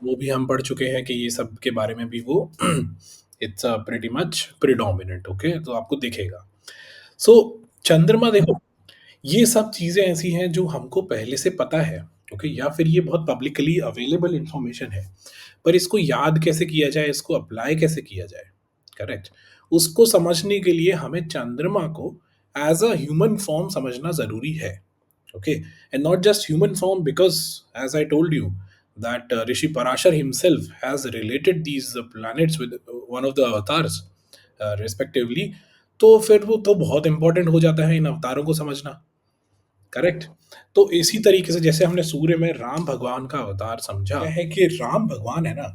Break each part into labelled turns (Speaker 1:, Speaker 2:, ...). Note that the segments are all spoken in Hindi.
Speaker 1: वो भी हम पढ़ चुके हैं कि ये सब के बारे में भी वो it's pretty much predominant, okay, तो आपको दिखेगा। सो चंद्रमा देखो, ये सब चीज़ें ऐसी हैं जो हमको पहले से पता है, ओके, या फिर ये बहुत पब्लिकली अवेलेबल इन्फॉर्मेशन है। पर इसको याद कैसे किया जाए, इसको अप्लाई कैसे किया जाए, करेक्ट? उसको समझने के लिए हमें चंद्रमा को एज़ अ ह्यूमन फॉर्म समझना ज़रूरी है, okay, and not just human form, because as I told you that Rishi Parashar himself has related these planets with one of the avatars, respectively, तो फिर वो तो बहुत इंपॉर्टेंट हो जाता है इन अवतारों को समझना, करेक्ट? तो इसी तरीके से जैसे हमने सूर्य में राम भगवान का अवतार समझा, क्या है कि राम भगवान है ना,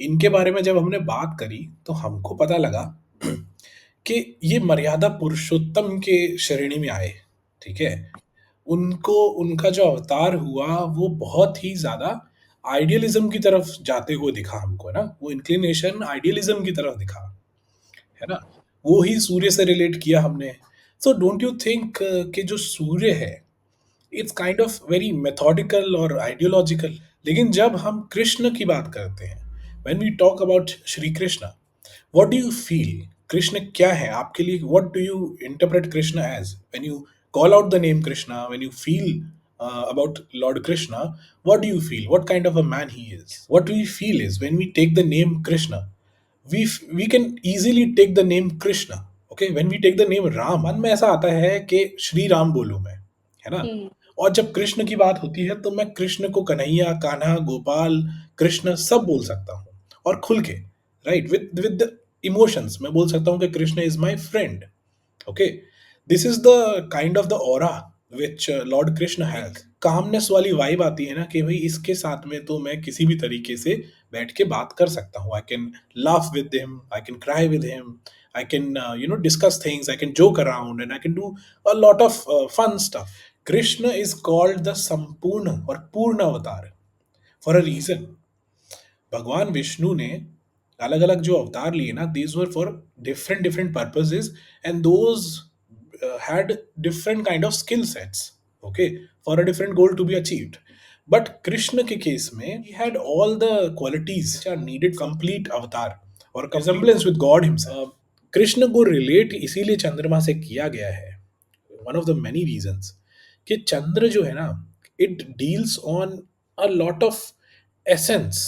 Speaker 1: इनके बारे में जब हमने बात करी तो हमको पता लगा कि ये मर्यादा पुरुषोत्तम के श्रेणी में आए, ठीक है? उनको उनका जो अवतार हुआ वो बहुत ही ज़्यादा आइडियलिज़्म की तरफ जाते हुए दिखा हमको, है ना? वो इंक्लिनेशन आइडियलिज़्म की तरफ दिखा, है ना? वो ही सूर्य से रिलेट किया हमने। सो डोंट यू थिंक कि जो सूर्य है, it's kind of very methodical और आइडियोलॉजिकल। लेकिन जब हम कृष्ण की बात करते हैं, when we talk about Shri Krishna, what do you feel? Krishna क्या है आपके लिए? What do you interpret Krishna as when you call out the name Krishna, when you feel about Lord Krishna? What do you feel? What kind of a man he is? What we feel is when we take the name Krishna, we can easily take the name Krishna. Okay, when we take the name Ram, मन में ऐसा आता है कि श्री राम बोलूं मैं, है ना? और जब कृष्ण की बात होती है तो मैं कृष्ण को कन्हैया, कान्हा, गोपाल, कृष्ण सब बोल सकता हूँ, और खुल के, राइट, विद इमोशंस मैं बोल सकता हूँ कि Krishna is my friend, okay. This is the kind of the aura which lord Krishna has. Calmness वाली वाइब आती है ना कि भाई इसके साथ में तो मैं किसी भी तरीके से बैठ के बात कर सकता हूँ। I can laugh with him, I can cry with him, I can discuss things, I can joke around, and I can do a lot of fun stuff. Krishna is called the संपूर्ण और पूर्ण अवतार for a reason. भगवान विष्णु ने अलग अलग जो अवतार लिए ना, these were for different different purposes, and those had different kind of skill sets, okay, for a different goal to be achieved. But Krishna के केस में he had all the qualities which are needed complete avatar और resemblance with God himself. Krishna को रिलेट इसीलिए चंद्रमा से किया गया है, one of the many reasons, कि चंद्र जो है ना, it deals on a lot of essence.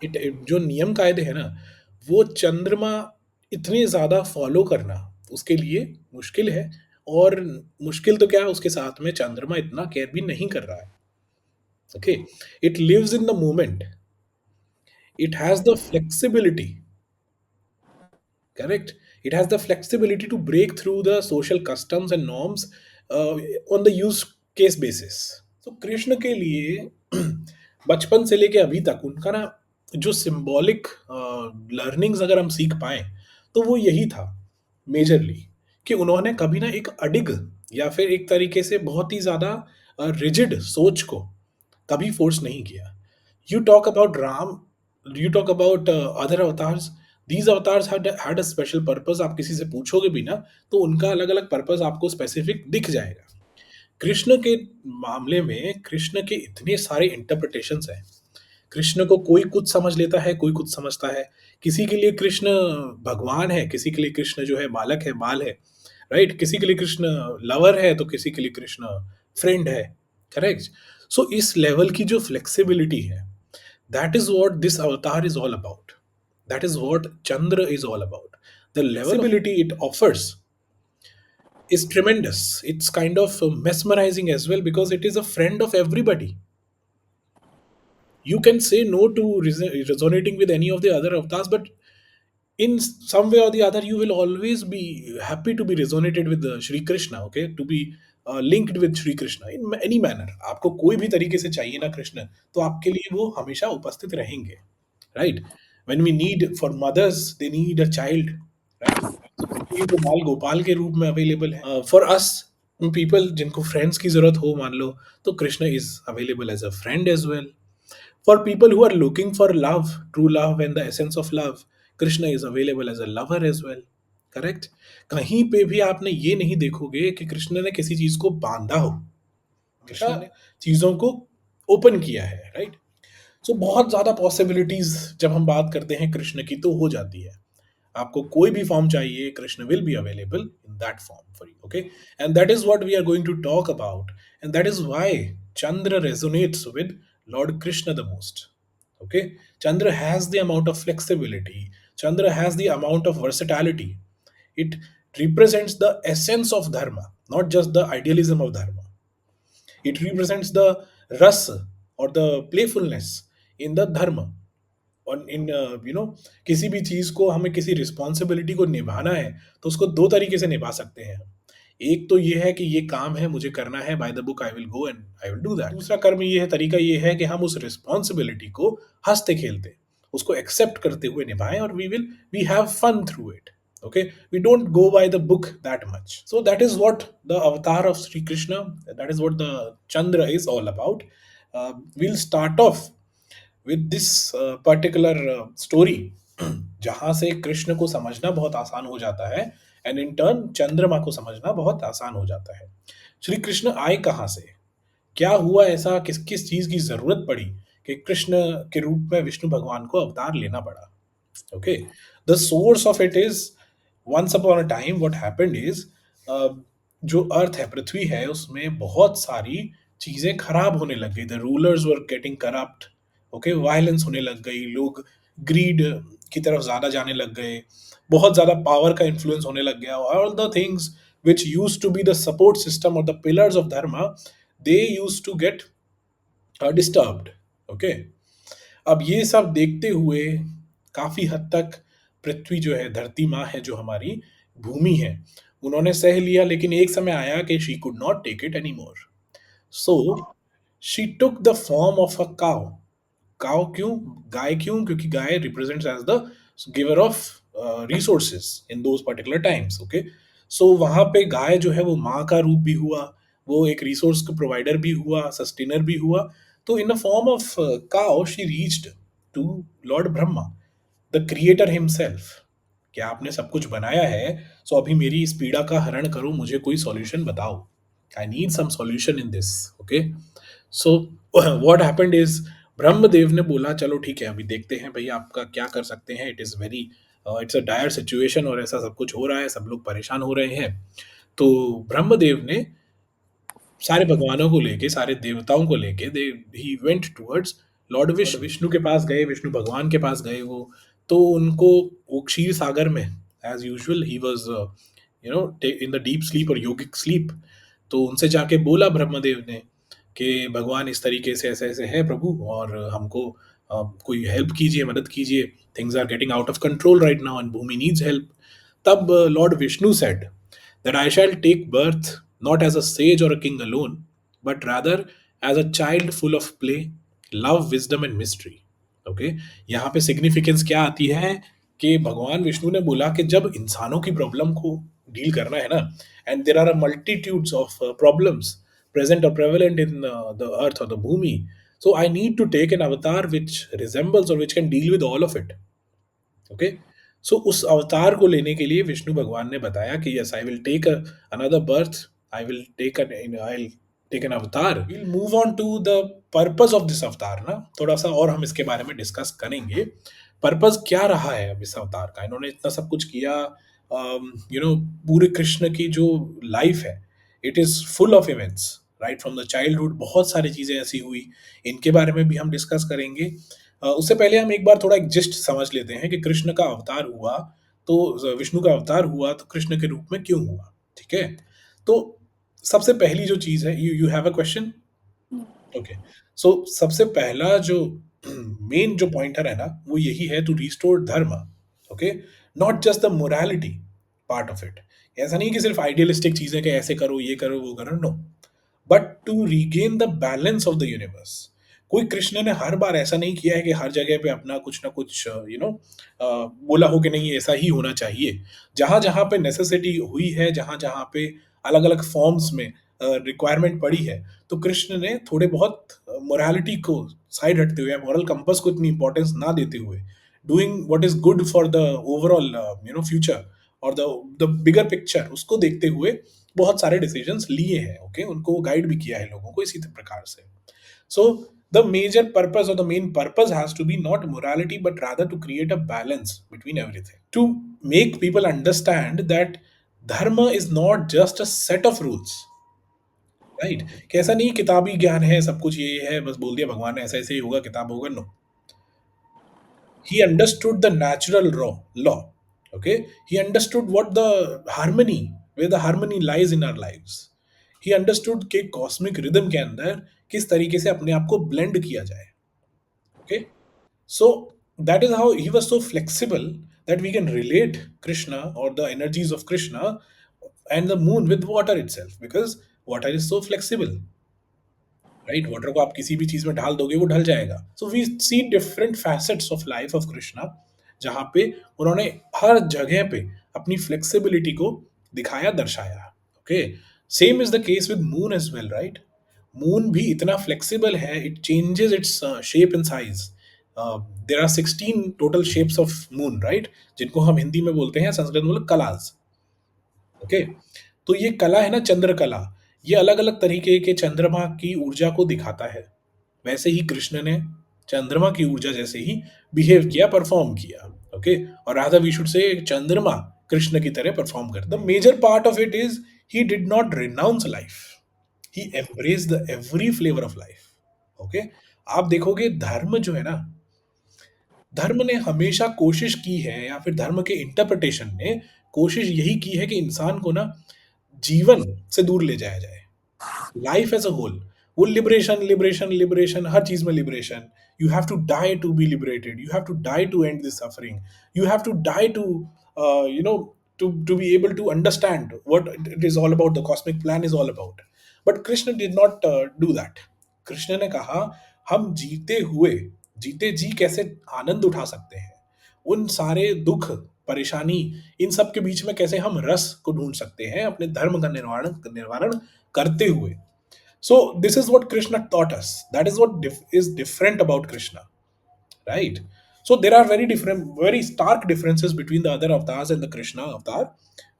Speaker 1: जो नियम कायदे हैं ना, वो चंद्रमा इतने ज़्यादा फॉलो करना उसके लिए मुश्किल है। और मुश्किल तो क्या है, उसके साथ में चंद्रमा इतना केयर भी नहीं कर रहा है, okay. It lives in the moment, it has the flexibility, correct, it has the flexibility to break through the social customs and norms on the use case basis. तो कृष्ण के लिए बचपन से लेके अभी तक उनका ना जो सिंबॉलिक लर्निंग्स अगर हम सीख पाए तो वो यही था मेजरली, कि उन्होंने कभी ना एक अडिग या फिर एक तरीके से बहुत ही ज़्यादा रिजिड सोच को कभी फोर्स नहीं किया। You talk about Ram, you talk about other avatars. These avatars had a special purpose. आप किसी से पूछोगे भी ना तो उनका अलग अलग पर्पस आपको स्पेसिफिक दिख जाएगा। कृष्ण के मामले में कृष्ण के इतने सारे इंटरप्रिटेशंस हैं। कृष्ण को कोई कुछ समझ लेता है, कोई कुछ समझता है। किसी के लिए कृष्ण भगवान है, किसी के लिए कृष्ण जो है बालक है, बाल है, राइट? किसी के लिए कृष्ण लवर है तो किसी के लिए कृष्ण फ्रेंड है, करेक्ट? सो इस लेवल की जो फ्लेक्सिबिलिटी है, that is what this avatar is all about. That is what Chandra is all about. The level of flexibility it offers is tremendous. It's kind of mesmerizing as well because it is a friend of everybody. You can say no to resonating with any of the other avatars, but in some way or the other, you will always be happy to be resonated with the Shri Krishna, okay? To be linked with Shri Krishna in any manner. आपको कोई भी तरीके से चाहिए ना कृष्ण, तो आपके लिए वो हमेशा उपस्थित रहेंगे, right? When we need for mothers, they need a child, right? तो उनके लिए तो बाल गोपाल के रूप में अवेलेबल है। For us people जिनको फ्रेंड्स की जरूरत हो मान लो, तो Krishna is available as a friend as well. For people who are looking for love, true love and the essence of love, Krishna is available as a lover as well. Correct? कहीं पे भी आपने ये नहीं देखोगे कि कृष्ण ने किसी चीज को बांधा हो। कृष्ण ने चीजों को ओपन किया है, राइट? सो बहुत ज़्यादा पॉसिबिलिटीज़ जब हम बात करते हैं कृष्ण की तो हो जाती है। आपको कोई भी फॉर्म चाहिए, Krishna will be available in that form for you, okay? And that is what we are going to talk about and that is why Chandra resonates with Lord Krishna the most. Okay? Chandra has the amount of flexibility. Chandra has the amount of versatility. It represents the essence of dharma, not just the idealism of dharma. It represents the rasa or the playfulness in the dharma. और इन किसी भी चीज़ को हमें किसी रिस्पॉन्सिबिलिटी को निभाना है, तो उसको 2 तरीके से निभा सकते हैं हम। एक तो ये है कि ये काम है, मुझे करना है, by the book I will go and I will do that. दूसरा कर्म ये है, तरीका ये है कि हम उस रिस्पॉन्सिबिलिटी को हँसते-खेलते, उसको एक्सेप्ट करते हुए निभाएँ और we have fun through it. Okay, we don't go by the book that much. So that is what the avatar of Sri Krishna, that is what the Chandra is all about. We'll start off with this particular story जहाँ से कृष्ण को समझना बहुत आसान हो जाता है एंड इन टर्न चंद्रमा को समझना बहुत आसान हो जाता है। श्री कृष्ण आए कहाँ से? क्या हुआ ऐसा, किस किस चीज की जरूरत पड़ी कि कृष्ण के रूप में विष्णु भगवान को अवतार लेना पड़ा? Okay, the source of it is once upon a time what happened is, जो अर्थ है, पृथ्वी है, उसमें बहुत सारी चीजें खराब होने लग गई। The rulers were getting corrupt. Okay, violence होने लग गई, लोग ग्रीड की तरफ ज्यादा जाने लग गए, बहुत ज्यादा पावर का इन्फ्लुएंस होने लग गया। All the things which used to be the support system or the pillars of dharma, they used to get disturbed. Okay, अब ये सब देखते हुए काफी हद तक पृथ्वी जो है, धरती माँ है जो हमारी भूमि है, उन्होंने सह लिया, लेकिन एक समय आया कि she could not take it any more. So she took the form of a cow. Cow क्यों? गाय क्यों? क्योंकि गाय represents as the giver of resources in those particular times. Okay, so वहां पे गाय जो है वो माँ का रूप भी हुआ, वो एक रिसोर्स का प्रोवाइडर भी हुआ, सस्टेनर भी हुआ। तो in the form of cow she reached to lord Brahma, the creator himself. क्या आपने सब कुछ बनाया है, सो अभी मेरी इस पीड़ा का हरण करो, मुझे कोई सॉल्यूशन बताओ। I need some solution in this. Okay, so what happened is, Brahmadev ने बोला चलो ठीक है, अभी देखते हैं भैया आपका क्या कर सकते हैं। It is very, it's a dire situation और ऐसा सब कुछ हो रहा है, सब लोग परेशान हो रहे हैं। तो ब्रह्मदेव ने सारे भगवानों को लेके, सारे देवताओं को लेके, they he went towards lord Vishnu. Vishnu के पास गए, विष्णु भगवान के पास गए वो। तो उनको वो क्षीर सागर में, एज यूजुअल ही was in the deep sleep और योगिक स्लीप। तो उनसे जाके बोला ब्रह्मदेव ने कि भगवान इस तरीके से ऐसे ऐसे है प्रभु, और हमको कोई हेल्प कीजिए, मदद कीजिए, things are getting out of control right now and Bhumi needs help. तब lord Vishnu said that I shall take birth not as a sage or a king alone, but rather as a child full of play, love, wisdom and mystery. Okay, यहाँ पे सिग्निफिकेंस क्या आती है कि भगवान विष्णु ने बोला कि जब इंसानों की प्रॉब्लम को डील करना है ना, and there are multitudes of problems present और prevalent in the earth or the bhumi, so I need to take an avatar which resembles or which can deal with all of it. Okay, so उस अवतार को लेने के लिए विष्णु भगवान ने बताया कि yes, I will take another birth, I will take I take an avatar, will move on to the purpose of this avatar ना। थोड़ा सा और हम इसके बारे में डिस्कस करेंगे, पर्पस क्या रहा है अब इस अवतार का। इन्होंने इतना सब कुछ किया, पूरे कृष्ण की जो लाइफ है, it is full of events right from the childhood. बहुत सारी चीजें ऐसी हुई, इनके बारे में भी हम डिस्कस करेंगे। उससे पहले हम एक बार थोड़ा एक जिस्ट समझ लेते हैं कि कृष्ण का अवतार हुआ, तो विष्णु का अवतार हुआ तो कृष्ण के रूप में क्यों हुआ? ठीक है? तो सबसे पहली जो चीज़ है, you have a question? Okay, so सबसे पहला जो मेन जो पॉइंटर है ना, वो यही है, टू रिस्टोर धर्म। Okay, not just the morality part of it. ऐसा नहीं कि सिर्फ आइडियलिस्टिक चीजें कि ऐसे करो, ये करो, वो करो, no, but to regain the balance of the universe. कोई कृष्ण ने हर बार ऐसा नहीं किया है कि हर जगह पे अपना कुछ ना कुछ बोला हो कि नहीं ऐसा ही होना चाहिए। जहां जहां पे नेसेसिटी हुई है, जहां जहां पे अलग अलग फॉर्म्स में रिक्वायरमेंट पड़ी है, तो कृष्ण ने थोड़े बहुत मोरालिटी को साइड हटते हुए, मॉरल कंपस को इतनी इंपॉर्टेंस ना देते हुए, doing what is good for the overall future और द बिगर पिक्चर, उसको देखते हुए बहुत सारे डिसीजंस लिए हैं। ओके, उनको गाइड भी किया है लोगों को इसी प्रकार से। सो The major purpose or the main purpose has to be not morality but rather to create a balance between everything, to make people understand that dharma is not just a set of rules, right? कि ऐसा नहीं किताबी ज्ञान है, सब कुछ ये है, बस बोल दिया भगवान ने ऐसा ऐसे ही होगा, किताब होगा, no. He understood the natural law. Okay, he understood what the harmony, where the harmony lies in our lives. He understood कि कॉस्मिक रिदम के अंदर किस तरीके से अपने आप को ब्लेंड किया जाए. Okay, so that is how he was so flexible that we can relate Krishna or the energies of Krishna and the moon with water itself, because water is so flexible. Right? Water को आप किसी भी चीज में ढाल दोगे वो ढल जाएगा. So we see different facets of life of Krishna, जहाँ पे उन्होंने हर जगह पे अपनी फ्लेक्सिबिलिटी को दिखाया, दर्शाया. Okay, same is the case with moon as well, right? Moon भी इतना फ्लेक्सिबल है, it changes its shape and size. There are 16 total shapes of moon, right? जिनको हम हिंदी में बोलते हैं, संस्कृत में बोलते कलाज. ओके, तो ये कला है ना, चंद्रकला, ये अलग अलग तरीके के चंद्रमा की ऊर्जा को दिखाता है. वैसे ही कृष्ण ने चंद्रमा की ऊर्जा जैसे ही बिहेव किया, परफॉर्म किया. ओके, और राधा वी शुड से चंद्रमा कृष्ण की तरह परफॉर्म करता. The major part of it is he did not renounce life, he embrace the every flavour of life. Okay, आप देखोगे धर्म जो है ना, धर्म ने हमेशा कोशिश की है, या फिर धर्म के इंटरप्रिटेशन ने कोशिश यही की है कि इंसान को ना जीवन से दूर ले जाया जाए, लाइफ एज अ होल. वो लिबरेशन लिबरेशन लिबरेशन, हर चीज में liberation. You have to die to be liberated, you have to die to end this suffering, you have to die to you know to be able to understand what it is all about, the cosmic plan is all about. But Krishna did not do that. Krishna ने कहा हम जीते हुए, जीते जी कैसे आनंद उठा सकते हैं, उन सारे दुख परेशानी, इन सब के बीच में कैसे हम रस को ढूंढ सकते हैं अपने धर्म का निर्वाण निर्वारण करते हुए. So this is what Krishna taught us. That is what is different about Krishna, right? So there are very different, very stark differences between the other avatars and the Krishna avatar.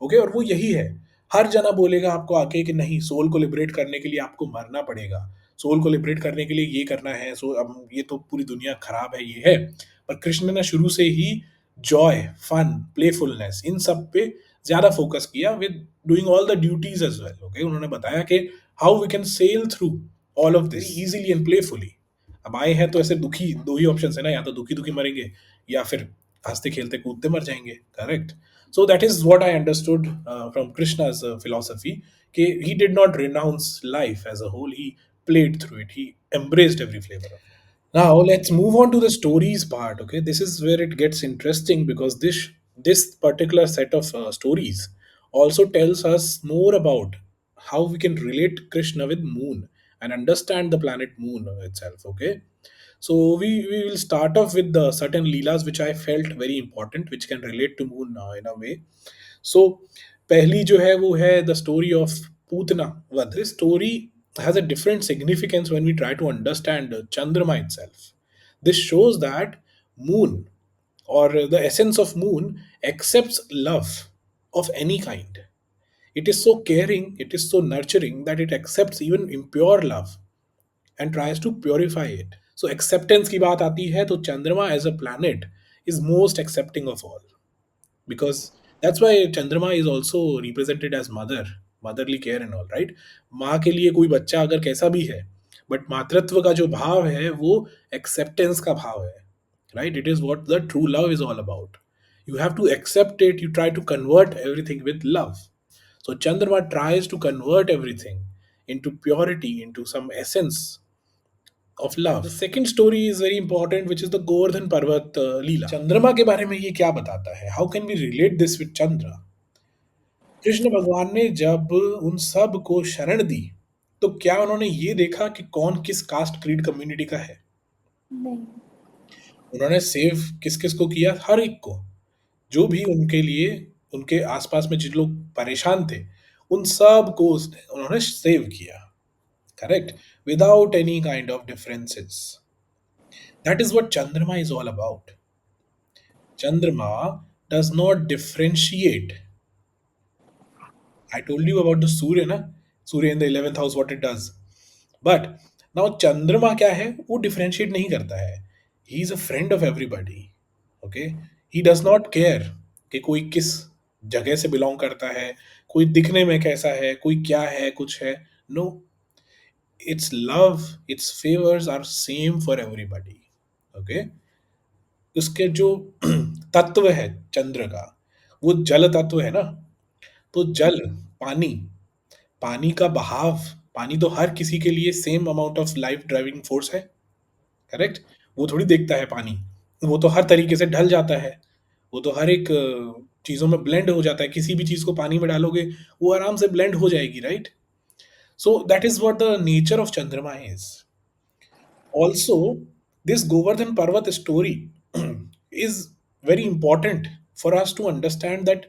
Speaker 1: Okay, और वो यही है. हर जना बोलेगा आपको आके कि नहीं, सोल को लिबरेट करने के लिए आपको मरना पड़ेगा, सोल को लिबरेट करने के लिए ये करना है, सो अब ये तो पूरी दुनिया खराब है, ये है. पर कृष्ण ने शुरू से ही जॉय, फन, प्लेफुलनेस, इन सब पे ज्यादा फोकस किया, with doing all the duties as well. Okay, उन्होंने बताया कि how we can sail through all of this easily and playfully. अब आए हैं तो ऐसे दुखी, दो ही ऑप्शन है ना, या तो दुखी दुखी मरेंगे या फिर हंसते खेलते कूदते मर जाएंगे. Correct. So that is what I understood from Krishna's philosophy, कि he did not renounce life as a whole, he played through it, he embraced every flavor of it. Now let's move on to the stories part. Okay, this is where it gets interesting, because this particular set of stories also tells us more about how we can relate Krishna with Moon and understand the planet Moon itself. Okay, so we will start off with the certain leelas which I felt very important, which can relate to Moon in a way. So पहली जो है वो है द स्टोरी ऑफ पूतना वध. This story has a different significance when we try to understand Chandrama itself. This shows that moon, or the essence of moon, accepts love of any kind. It is so caring, it is so nurturing that it accepts even impure love and tries to purify it. So acceptance की बात आती है तो चंद्रमा as a planet is most accepting of all, because that's why चंद्रमा is also represented as mother, motherly care and all, right? माँ के लिए कोई बच्चा अगर कैसा भी है, बट मातृत्व का जो भाव है वो एक्सेप्टेंस का भाव है, right? It is what the true love is all about. You have to accept it, you try to convert everything with love. So Chandrama tries to convert everything into purity, into some essence of love. The second story is very important, which is the Govardhan Parvat Leela. चंद्रमा के बारे में ये क्या बताता है? How can we relate this with Chandra? Krishna भगवान ने जब उन सब को शरण दी, तो क्या उन्होंने ये देखा कि कौन किस कास्ट क्रीड कम्युनिटी का है?
Speaker 2: नहीं।
Speaker 1: उन्होंने सेव किस किस को किया? हर एक को, जो भी उनके लिए, उनके आसपास में जिन लोग परेशान थे, उन सब को उन्होंने सेव किया. Correct, without any kind of differences. That is what Chandrama is all about. Chandrama does not differentiate. I told you about the Surya, na? Surya in the 11th house, what it does. But now चंद्रमा क्या है, वो डिफरेंशिएट नहीं करता है। He is a friend of everybody. Okay, he does not care कि कोई किस जगह से बिलोंग करता है, कोई दिखने में कैसा है, कोई क्या है, कुछ है। No, it's love, it's favours are same for everybody. Okay, उसके जो तत्व है चंद्र का, वो जल तत्व है ना। तो जल, पानी, पानी का बहाव, पानी तो हर किसी के लिए same amount of life driving force है। करेक्ट। वो थोड़ी देखता है पानी, वो तो हर तरीके से ढल जाता है। वो तो हर एक चीजों में ब्लेंड हो जाता है। किसी भी चीज को पानी में डालोगे, वो आराम से ब्लेंड हो जाएगी, right. So that is what the nature of चंद्रमा is. Also, this Govardhan Parvat story is very important for us to understand that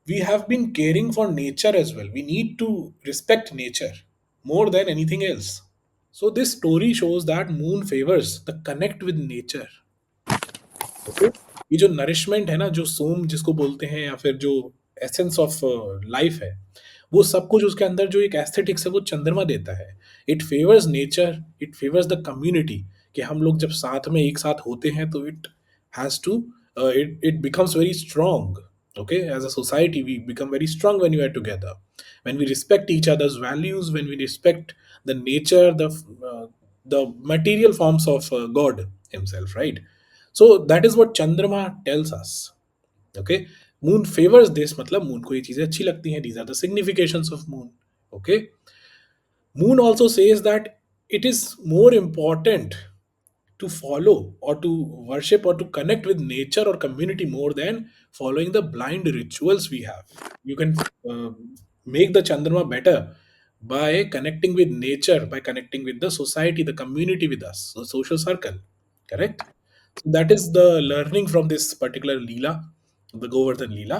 Speaker 1: we have been caring for nature as well. We need to respect nature more than anything else. So, this story shows that moon favors the connect with nature. Okay, ये जो नरिशमेंट है ना, जो सोम जिसको बोलते हैं, या फिर जो एसेंस ऑफ लाइफ है, वो सब कुछ उसके अंदर जो एक एस्थेटिक्स है वो चंद्रमा देता है। It favours nature, it favours the community, कि हम लोग जब साथ में एक साथ होते हैं तो it has to, it becomes very strong. Okay, as a society we become very strong when we are together, when we respect each others values, when we respect the nature, the material forms of God himself, right? So that is what Chandrama tells us. Okay, moon favors this, मतलब moon को ये चीजें अच्छी लगती हैं, these are the significations of moon. Okay, moon also says that it is more important to follow or to worship or to connect with nature or community more than following the blind rituals we have. You can uh, make the Chandrama better by connecting with nature, by connecting with the society, the community with us, the social circle. Correct? So that is the learning from this particular Leela, the Govardhan Leela.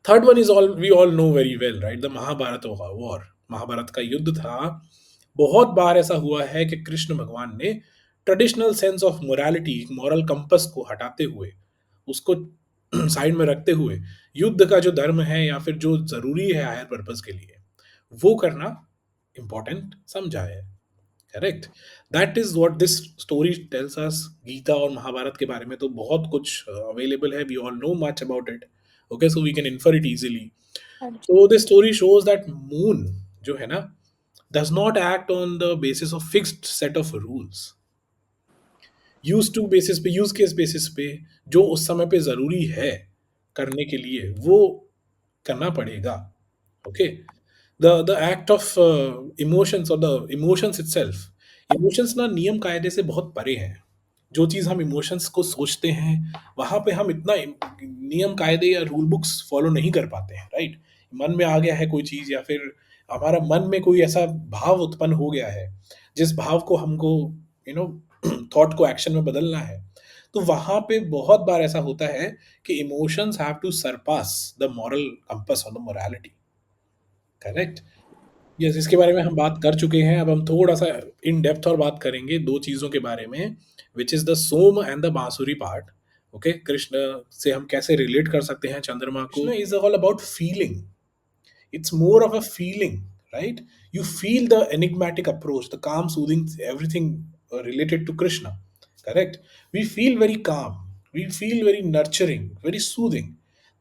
Speaker 1: Third one is all we all know very well, right, the Mahabharata war. Mahabharata का युद्ध था। बहुत बार ऐसा हुआ है कि कृष्ण भगवान ने traditional sense of morality, moral compass को हटाते हुए, उसको साइड में रखते हुए, युद्ध का जो धर्म है या फिर जो जरूरी है हायर पर्पस के लिए, वो करना इंपॉर्टेंट समझा है। Correct. That is what this story tells us. Gita और महाभारत के बारे में तो बहुत कुछ अवेलेबल है, we all know much about it. Okay, so we can infer it easily.
Speaker 2: हाँ जी।
Speaker 1: So this story shows that moon जो है ना, does not act on the basis of fixed set of rules. Use to basis पे, यूज केस बेसिस पे, जो उस समय पे जरूरी है करने के लिए, वो करना पड़ेगा। Okay, the act of emotions or the emotions itself, emotions ना नियम कायदे से बहुत परे हैं। जो चीज़ हम इमोशंस को सोचते हैं, वहाँ पे हम इतना नियम कायदे या रूल बुक्स फॉलो नहीं कर पाते हैं, राइट। मन में आ गया है कोई चीज़, या फिर हमारा मन में कोई ऐसा भाव उत्पन्न हो गया है, जिस भाव को हमको यू नो थॉट को एक्शन में बदलना है, तो वहाँ पे बहुत बार ऐसा होता है कि emotions have to surpass the moral compass और द मोरालिटी। करेक्ट। यस, इसके बारे में हम बात कर चुके हैं। अब हम थोड़ा-सा इन डेप्थ और बात करेंगे 2 चीज़ों के बारे में, which is the soma and the bansuri part. Okay, Krishna से हम कैसे रिलेट कर सकते हैं चंद्रमा को। Krishna is all about feeling. It's more of a feeling, right? You feel the enigmatic approach, the calm, soothing, everything related to Krishna. Correct? We feel very calm. We feel very nurturing, very soothing.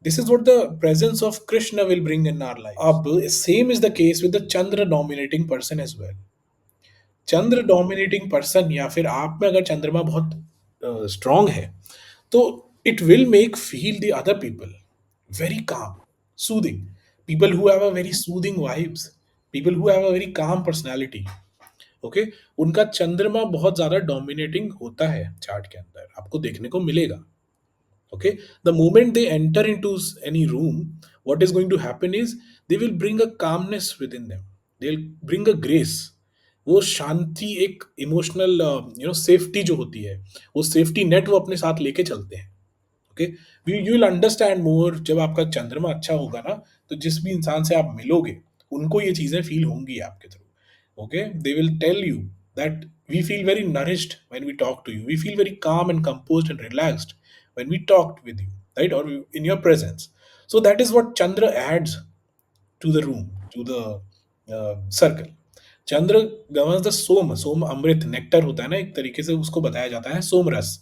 Speaker 1: This is what the presence of Krishna will bring in our life. Ab, same is the case with the Chandra dominating person as well. Chandra dominating person, या फिर आप में अगर चंद्रमा बहुत स्ट्रांग है, तो it will make feel the other people very calm, soothing, people who have a very soothing vibes, people who have a very calm personality. Okay, उनका चंद्रमा बहुत ज्यादा डोमिनेटिंग होता है चार्ट के अंदर, आपको देखने को मिलेगा। Okay, the moment they enter into any room, what is going to happen is they will bring a calmness within them, they'll bring a grace, वो शांति, एक इमोशनल सेफ्टी जो होती है, वो सेफ्टी नेट वो अपने साथ लेके चलते हैं। Okay, you will understand more जब आपका चंद्रमा अच्छा होगा ना, तो जिस भी इंसान से आप मिलोगे, उनको ये चीजें फील होंगी आपके थ्रू। Okay, they will tell you that we feel very nourished when we talk to you, we feel very calm and composed and relaxed when we talked with you, right, or in your presence. So that is what Chandra adds to the room, to the circle. Chandra governs the soma, soma amrit nectar होता है ना, एक तरीके से उसको बताया जाता है सोम रस।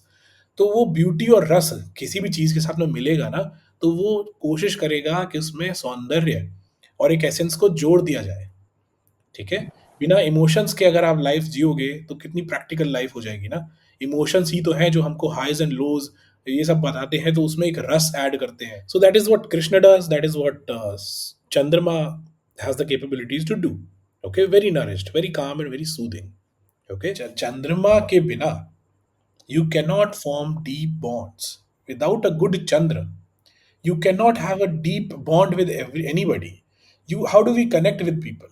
Speaker 1: तो वो ब्यूटी और रस किसी भी चीज़ के साथ में मिलेगा ना, तो वो कोशिश करेगा कि उसमें सौंदर्य और एक एसेंस को जोड़ दिया जाए, ठीक है? बिना इमोशंस के अगर आप लाइफ़ जियोगे, तो कितनी प्रैक्टिकल लाइफ़ हो जाएगी ना। इमोशंस ही तो हैं जो हमको हाइज़ एंड लोज़ ये सब बताते हैं, तो उसमें एक रस ऐड करते हैं। So that is what Krishna does, that is what Chandrama has the capabilities to do. Okay, very nourished, very calm and very soothing. Okay, Chandrama के बिना you cannot form deep bonds. Without a good Chandra, you cannot have a deep bond with anybody. How do we connect with people?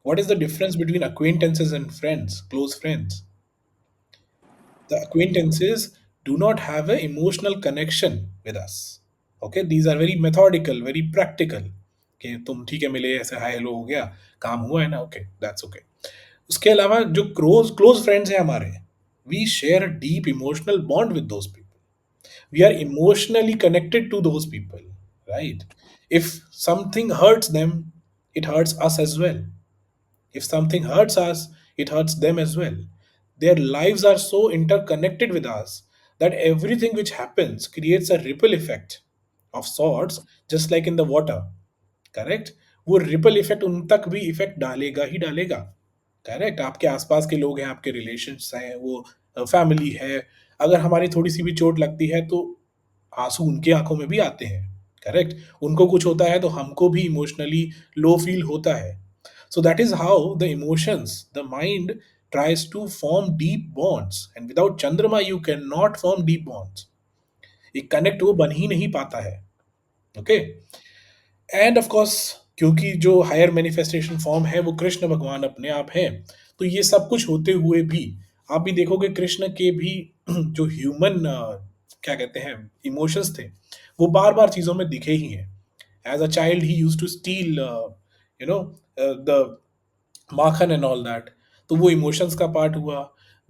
Speaker 1: What is the difference between acquaintances and friends, close friends? The acquaintances do not have an emotional connection with us. Okay, these are very methodical, very practical. कि तुम ठीक है मिले ऐसे हाय हेलो हो गया, काम हुआ है ना, ओके दैट्स ओके। उसके अलावा जो क्लोज क्लोज फ्रेंड्स हैं हमारे, we share a deep emotional bond with those people, we are emotionally connected to those people, right? If something hurts them, it hurts us as well. If something hurts us, it hurts them as well. Their lives are so interconnected with us that everything which happens creates a ripple effect of sorts, just like in the water. Correct? वो रिपल इफेक्ट उन तक भी इफेक्ट डालेगा ही डालेगा। करेक्ट? आपके आसपास के लोग हैं, आपके रिलेशंस हैं, वो फैमिली है। अगर हमारी थोड़ी सी भी चोट लगती है तो आंसू उनके आंखों में भी आते हैं। करेक्ट? उनको कुछ होता है तो हमको भी इमोशनली लो फील होता है। सो that is how the emotions, the mind tries to form deep bonds, and without चंद्रमा you cannot form deep bonds. एक कनेक्ट वो बन ही नहीं पाता है। ओके, एंड ऑफ कोर्स क्योंकि जो हायर मैनिफेस्टेशन फॉर्म है वो कृष्ण भगवान अपने आप हैं, तो ये सब कुछ होते हुए भी आप भी देखोगे कृष्ण के भी जो ह्यूमन क्या कहते हैं इमोशंस थे, वो बार बार चीज़ों में दिखे ही हैं। As a child he used to steal the makhan and all that, तो वो इमोशंस का पार्ट हुआ।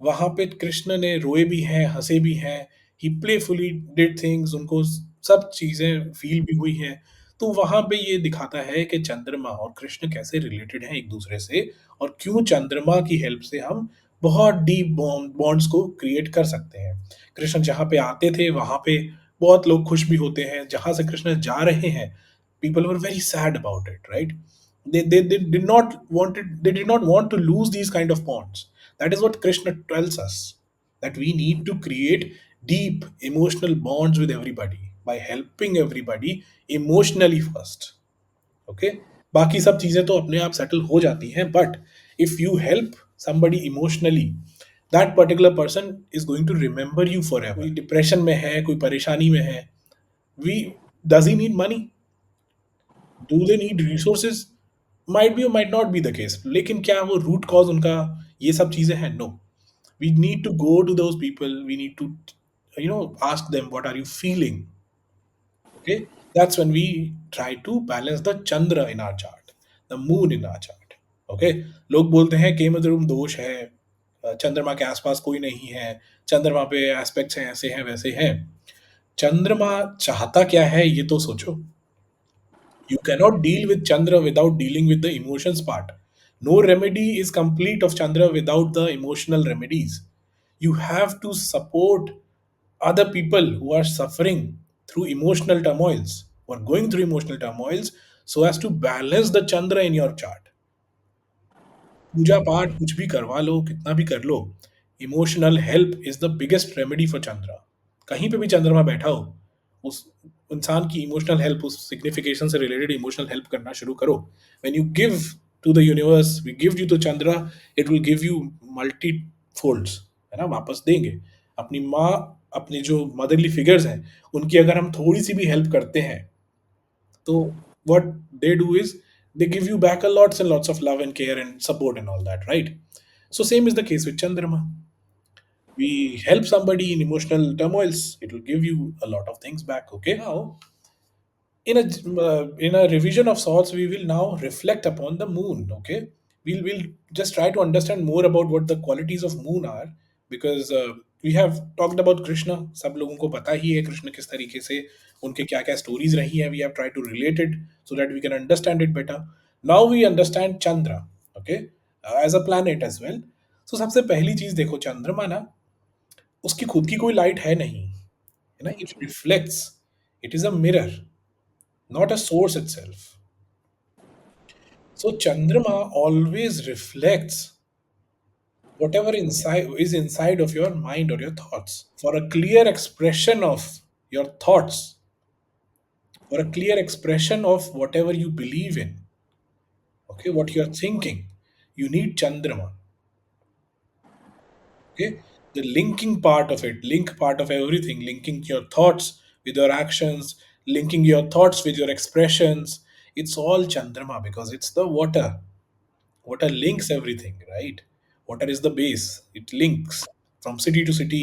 Speaker 1: वहां पे कृष्ण ने रोए भी हैं, हंसे भी हैं, ही प्लेफुली डिड थिंग्स, उनको सब चीजें फील भी हुई हैं। तो वहां पे ये दिखाता है कि चंद्रमा और कृष्ण कैसे रिलेटेड हैं एक दूसरे से, और क्यों चंद्रमा की हेल्प से हम बहुत डीप बॉन्ड्स को क्रिएट कर सकते हैं। कृष्ण जहाँ पे आते थे वहां पे बहुत लोग खुश भी होते हैं, जहां से कृष्ण जा रहे हैं people were very sad about it, right? They did not want to lose these kind of bonds. That is what Krishna tells us, that we need to create deep emotional bonds with everybody by helping everybody emotionally first. Okay, बाकी सब चीजें तो अपने आप सेटल हो जाती हैं, but if you help somebody emotionally, that particular person is going to remember you forever. कोई डिप्रेशन में है, कोई परेशानी में है, we does he need money? Do they need resources? Might be और might not be the case, लेकिन क्या वो रूट कॉज उनका ये सब चीजें हैं? No, we need to go to those people, we need to ask them what are you feeling. Okay, that's when we try to balance the Chandra in our chart, the moon in our chart. Okay, लोग बोलते हैं केमद्रुम दोष है, चंद्रमा के आसपास कोई नहीं है, चंद्रमा पे एस्पेक्ट्स हैं, ऐसे हैं वैसे हैं। चंद्रमा चाहता क्या है ये तो सोचो। You cannot deal with Chandra without dealing with the emotions part. No remedy is complete of Chandra without the emotional remedies. You have to support other people who are suffering through emotional turmoils, who are going through emotional turmoils, so as to balance the Chandra in your chart. पूजा पाठ कुछ भी करवा लो, कितना भी कर लो, emotional help is the biggest remedy for Chandra. कहीं पे भी चंद्रमा बैठा हो, उस इंसान की इमोशनल हेल्प, उस सिग्निफिकेशन से रिलेटेड इमोशनल हेल्प करना शुरू करो। When you give to the universe, we give you to Chandra, it will give you multi folds, है ना, वापस देंगे। अपनी माँ, अपने जो मदरली फिगर्स हैं, उनकी अगर हम थोड़ी सी भी हेल्प करते हैं, so what they do is they give you back a lots and lots of love and care and support and all that, right? So same is the case with Chandrama. We help somebody in emotional turmoils, it will give you a lot of things back. Okay, now in a revision of sorts, we will now reflect upon the moon. Okay, we'll just try to understand more about what the qualities of moon are, because we have talked about Krishna, सब लोगों को पता ही है कृष्ण किस तरीके से, उनके क्या क्या स्टोरीज रही हैं, we have tried to relate it so that we can understand it better. Now we understand Chandra. Okay, as a planet as well. So सबसे पहली चीज देखो, चंद्रमा ना, उसकी खुद की कोई लाइट है नहीं, है ना, it reflects, it is a mirror, not a source itself. So Chandrama always reflects whatever inside is inside of your mind or your thoughts. For a clear expression of your thoughts, for a clear expression of whatever you believe in, okay, what you're thinking, you need Chandrama. Okay, the linking part of it, link part of everything, linking your thoughts with your actions, linking your thoughts with your expressions. It's all Chandrama because it's the water. Water links everything, right? Water is the base. It links from city to city,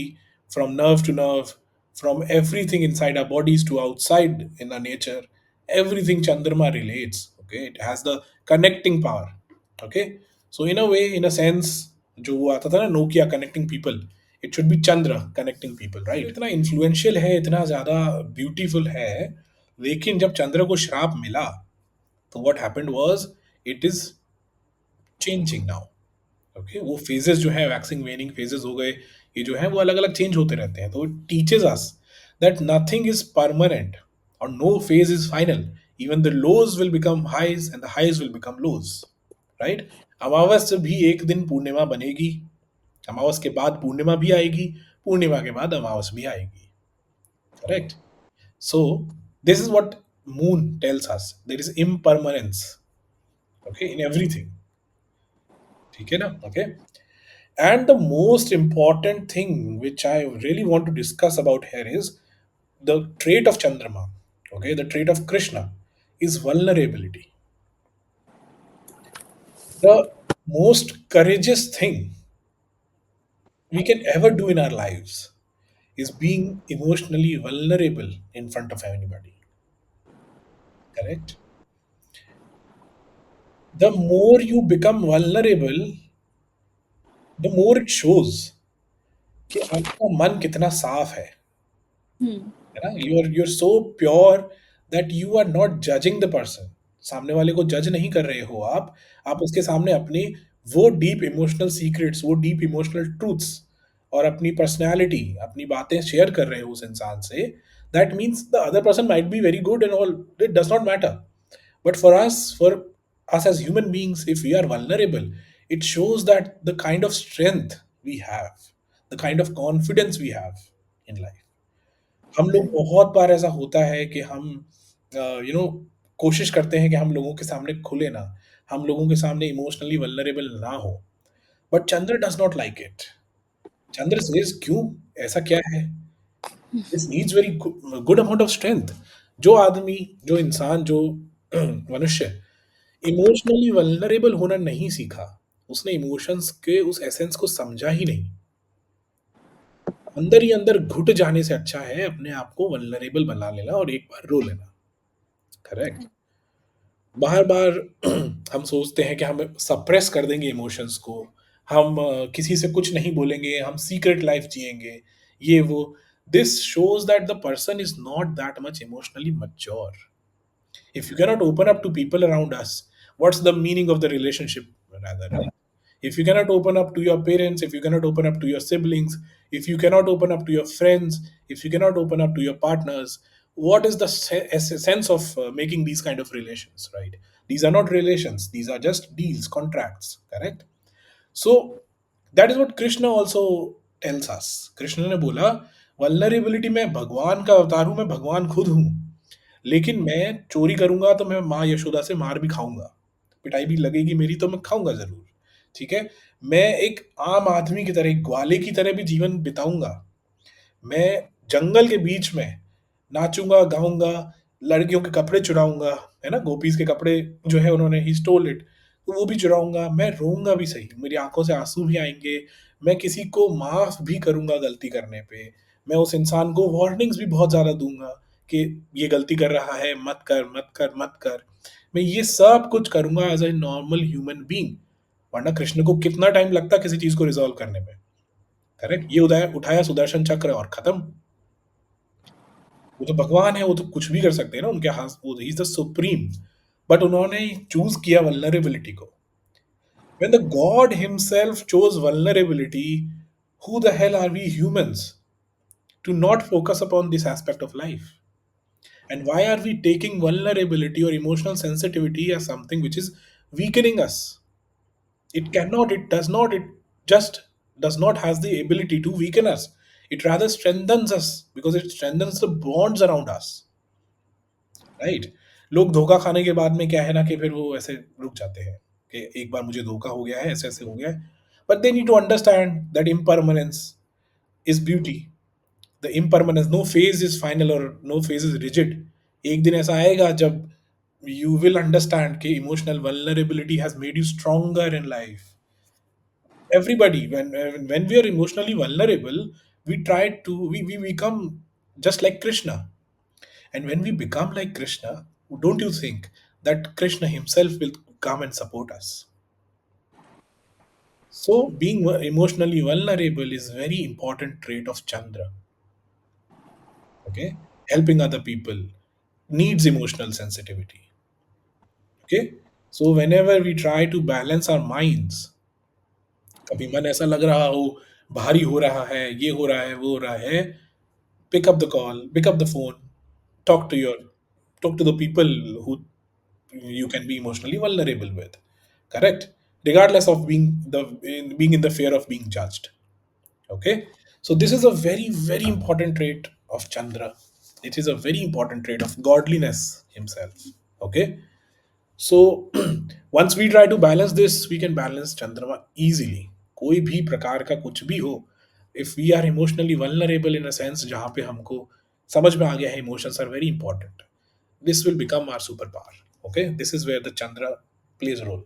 Speaker 1: from nerve to nerve, from everything inside our bodies to outside in our nature. Everything Chandrama relates. Okay, it has the connecting power. Okay, so in a way, in a sense, जो वो आता था ना Nokia connecting people, it should be Chandra connecting people, right? इतना इन्फ्लुएंशियल है, इतना ज्यादा ब्यूटीफुल है, लेकिन जब चंद्र को श्राप मिला, तो what happened was, it is changing now. Okay, वो फेजेस जो है, वैक्सिंग वेनिंग फेजेस हो गए, ये जो है वो अलग अलग चेंज होते रहते हैं। तो it teaches us that nothing is permanent और no phase is final. Even the lows will become highs and the highs will become lows, right? अमावस भी एक दिन पूर्णिमा बनेगी, अमावस के बाद पूर्णिमा भी आएगी, पूर्णिमा के बाद अमावस भी आएगी, correct? So this is what moon tells us, there is impermanence, okay, in everything. ठीक है ना? Okay. And the most important thing which I really want to discuss about here is the trait of Chandrama. Okay, the trait of Krishna is vulnerability. The most courageous thing we can ever do in our lives is being emotionally vulnerable in front of anybody. Correct? The more you become vulnerable, the more it shows कि आपका मन कितना साफ है ना? You are so pure that you are not judging the person. सामने वाले को जज नहीं कर रहे हो आप उसके सामने अपनी वो डीप इमोशनल सीक्रेट्स, वो डीप इमोशनल ट्रूथ्स और अपनी पर्सनैलिटी, अपनी बातें शेयर कर रहे हो उस इंसान से। That means the other person might be very good and all, it does not matter, but for us as human beings, if we are vulnerable, it shows that the kind of strength we have, the kind of confidence we have in life. हम लोग बहुत बार ऐसा होता है कि हम यू नो कोशिश करते हैं कि हम लोगों के सामने खुले ना, हम लोगों के सामने इमोशनली वल्नरेबल ना हो, but Chandra does not like it. Chandra says क्यों, ऐसा क्या है? This needs very good amount of strength. जो आदमी, जो इंसान, जो मनुष्य इमोशनली वल्नरेबल होना नहीं सीखा, उसने इमोशंस के उस एसेंस को समझा ही नहीं, अंदर ही अंदर घुट जाने से अच्छा है अपने आप को वल्नरेबल बना लेना और एक बार रो लेना। करेक्ट। बार-बार हम सोचते हैं कि हम सप्रेस कर देंगे इमोशंस को, हम किसी से कुछ नहीं बोलेंगे, हम सीक्रेट लाइफ जिएँगे, ये वो। This shows that the person is not that much emotionally mature. If you cannot open up to people around us, what's the meaning of the relationship rather, right? If you cannot open up to your parents, if you cannot open up to your siblings, if you cannot open up to your friends, if you cannot open up to your partners, what is the sense of making these kind of relations, right? These are not relations, these are just deals, contracts, correct? So that is what Krishna also tells us. Krishna ने बोला, वल्नरेबिलिटी में भगवान का अवतार हूं, मैं भगवान खुद हूं, लेकिन मैं चोरी करूंगा तो मैं माँ यशोदा से मार भी खाऊंगा, पिटाई भी लगेगी मेरी तो मैं खाऊंगा जरूर। ठीक है, मैं एक आम आदमी की तरह, एक ग्वाले की तरह भी जीवन बिताऊंगा, मैं जंगल के बीच में नाचूंगा, गाऊंगा, लड़कियों के कपड़े चुराऊंगा, है ना, गोपीज के कपड़े जो है उन्होंने ही स्टोल इट, तो वो भी चुराऊंगा, मैं रोऊंगा भी सही, मेरी आंखों से आंसू भी आएंगे, मैं किसी को माफ भी करूंगा गलती करने पे, मैं उस इंसान को वार्निंग्स भी बहुत ज्यादा दूंगा कि ये गलती कर रहा है, मत कर मत कर मत कर। मैं ये सब कुछ करूंगा as a normal human being. वरना कृष्ण को कितना टाइम लगता किसी चीज को रिजॉल्व करने में? करेक्ट, ये उदय उठाया सुदर्शन चक्र और खत्म। वो तो भगवान है, वो तो कुछ भी कर सकते हैं ना, उनके हाथ, वो he is the supreme. But उन्होंने चूज किया वल्नरेबिलिटी को। When the God Himself chose vulnerability, who the hell are we humans to not focus upon this aspect of life? And why are we taking vulnerability or emotional sensitivity as something which is weakening us? It cannot, it does not, it just does not has the ability to weaken us. It rather strengthens us because it strengthens the bonds around us, right? लोग धोखा खाने के बाद में क्या है ना कि फिर वो ऐसे रुक जाते हैं कि एक बार मुझे धोखा हो गया है, ऐसे-ऐसे हो गया है। But they need to understand that impermanence is beauty. The impermanence, no phase is final और नो फेज़ इज़ रिजिड। एक दिन ऐसा आएगा जब यू विल अंडरस्टैंड कि emotional vulnerability has made you stronger in life. Everybody, when we are emotionally vulnerable, we become just like Krishna. And when we become like Krishna, don't you think that Krishna himself will come and support us? So being emotionally vulnerable is very important trait of Chandra. Okay, helping other people needs emotional sensitivity. Okay, so whenever we try to balance our minds, कभी मन ऐसा लग रहा हो, भारी हो रहा है, ये हो रहा है, वो हो रहा है, pick up the call, pick up the phone, talk to your talk to the people who you can be emotionally vulnerable with. Correct? Regardless of being in the fear of being judged. Okay? So this is a very, very important trait of Chandra. It is a very important trait of godliness himself. Okay? So once we try to balance this, we can balance Chandrama easily. कोई भी प्रकार का कुछ भी हो, if we are emotionally vulnerable in a sense जहाँ पे हमको समझ में आ गया है emotions are very important, this will become our superpower. Okay, this is where the Chandra plays a role.